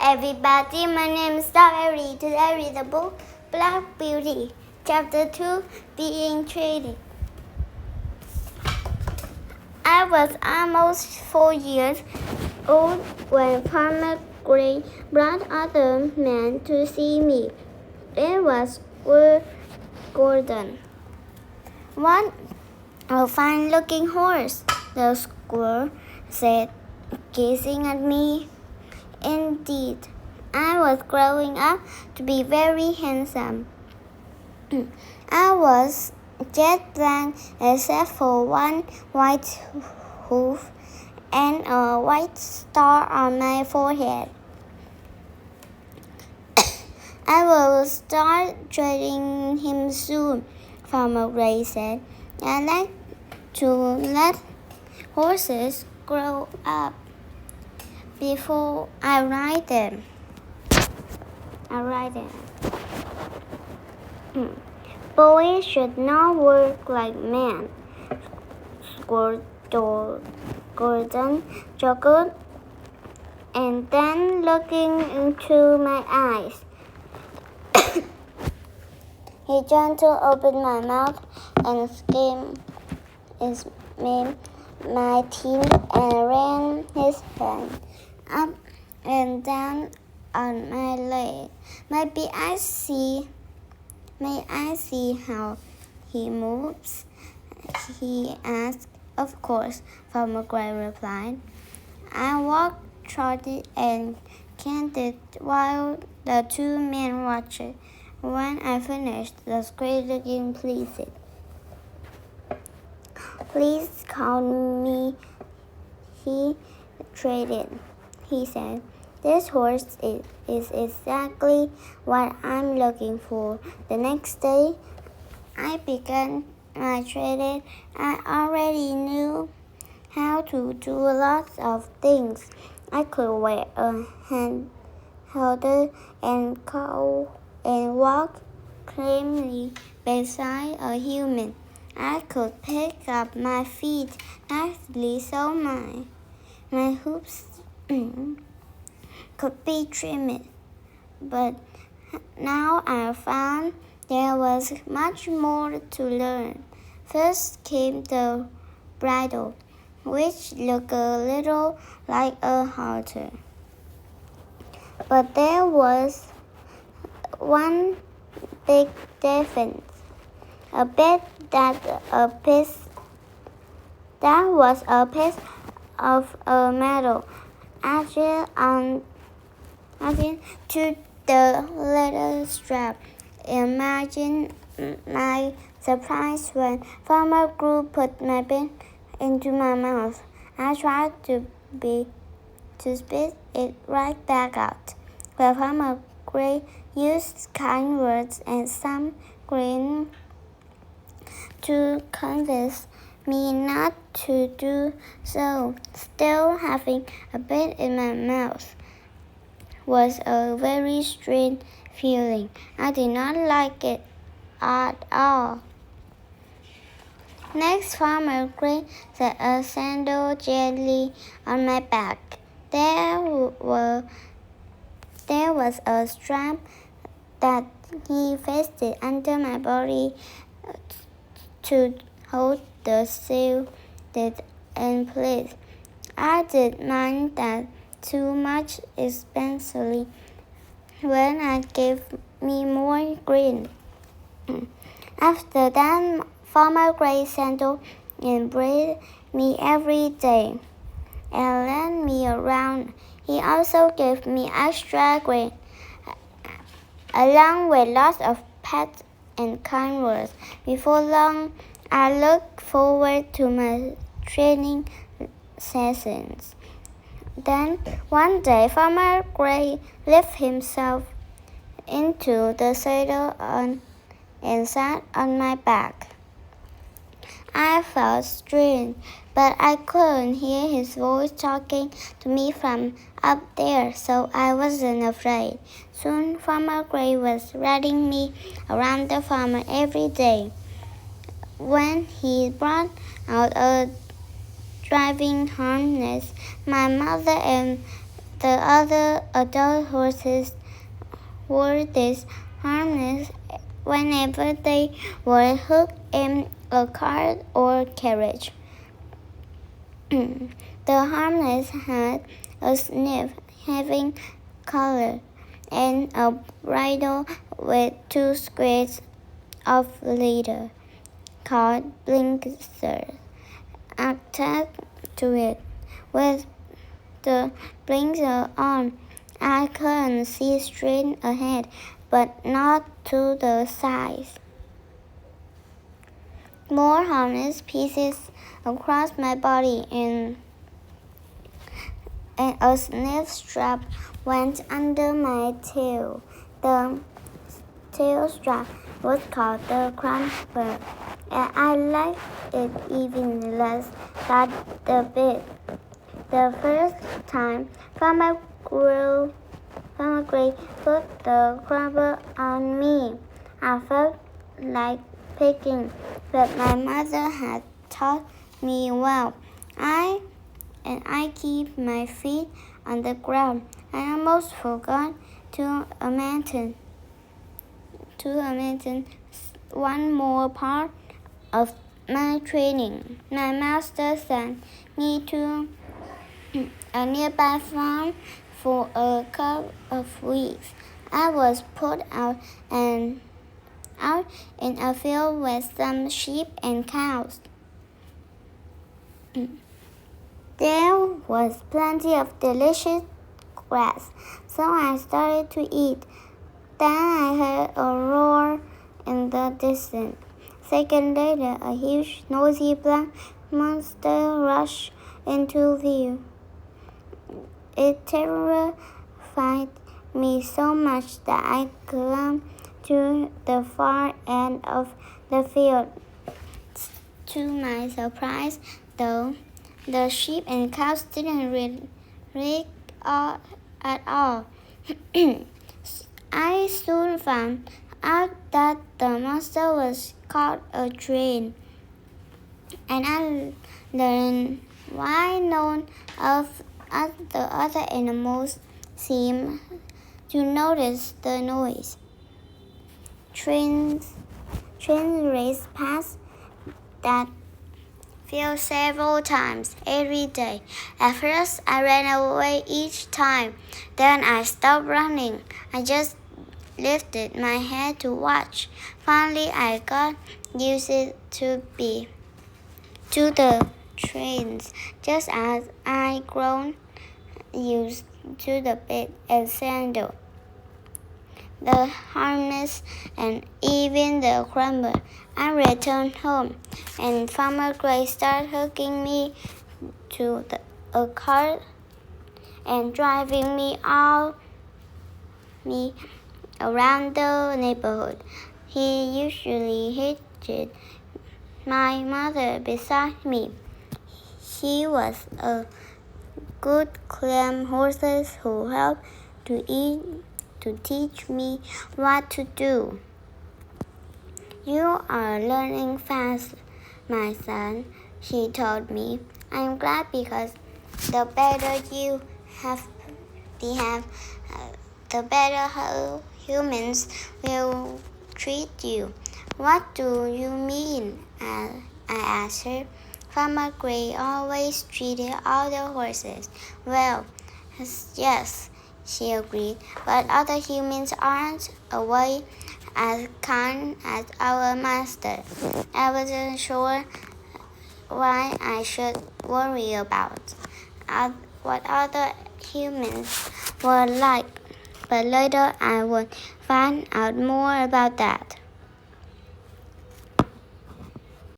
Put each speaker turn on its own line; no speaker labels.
everybody, my name is Strawberry. Today I read the book Black Beauty, Chapter 2, Being Treated. I was almost 4 years old when Farmer Gray brought other men to see me. It was Will Gordon. "What a fine-looking horse," the squirrel said, gazing at me. Indeed, I was growing up to be very handsome. I was jet black except for one white hoof and a white star on my forehead. "I will start training him soon," Farmer Gray said. "I like to let horses grow up before I ride them." "Boys should not work like men," Gordon chuckled, and then looking into my eyes, he gently opened my mouth and skimmed my teeth and ran his hand up and down on my leg. May I see how he moves?" he asked. "Of course," Farmer Gray replied. I walked, trotted, and cantered while the two men watched. When I finished, the squirrel looking pleased. "Please call me Treated," he said. "This horse is exactly what I'm looking for." The next day, I began my training. I already knew how to do lots of things. I could wear a halter and walk calmly beside a human. I could pick up my feet nicely so my hooves could be trimmed. But now I found there was much more to learn. First came the bridle, which looked a little like a halter. But there was one big difference. A bit that was a piece of a metal attached to the leather strap. Imagine my surprise when Farmer Gray put my pen into my mouth. I tried to spit it right back out. But Farmer Gray used kind words and some grin to convince me not to do so. Still, having a bit in my mouth was a very strange feeling. I did not like it at all. Next, Farmer Gray set a sandal gently on my back. There was a strap that he pasted under my body to hold the saddle in place. I did mind that too much, especially when it gave me more grin. After that, Farmer Gray saddled and bred me every day and led me around. He also gave me extra grain, along with lots of pets and kind words. Before long, I looked forward to my training sessions. Then, one day, Farmer Gray lifted himself into the saddle and sat on my back. I felt strange, but I couldn't hear his voice talking to me from up there, so I wasn't afraid. Soon, Farmer Gray was riding me around the farm every day. When he brought out a driving harness, my mother and The other adult horses wore this harness whenever they were hooked in a cart or carriage. The harness had a sniff having collar and a bridle with two squares of leather called blinkers attached to it. With the blinker on, I couldn't see straight ahead, but not to the sides. More harness pieces across my body and a sniff strap went under my tail. The tail strap was called the crumper, and I liked it even less than the bit. The first time Farmer Gray put the crumper on me, I felt like picking, but my mother had taught me well. I keep my feet on the ground. I almost forgot to mention one more part of my training. My master sent me to a nearby farm for a couple of weeks. I was put out in a field with some sheep and cows. There was plenty of delicious grass, so I started to eat. Then I heard a roar in the distance. Seconds later, a huge, noisy black monster rushed into view. It terrified me so much that I climbed to the far end of the field. To my surprise, though, the sheep and cows didn't react at all. I soon found out that the monster was called a train, and I learned why none of the other animals seemed to notice the noise. Trains race past that field several times every day. At first, I ran away each time. Then I stopped running. I just lifted my head to watch. Finally, I got used to the trains, just as I grown used to the bit and sandal, the harness, and even the crumper. I returned home, and Farmer Gray started hooking me to a cart and driving me around the neighborhood. He usually hitched my mother beside me. He was a good clam horse who helped to teach me what to do. You are learning fast, my son, she told me. I'm glad because the better you the better humans will treat you. What do you mean? I asked her. Farmer Gray always treated all the horses well. Yes, she agreed, but other humans aren't always as kind as our master. I wasn't sure why I should worry about what other humans were like, but later I would find out more about that.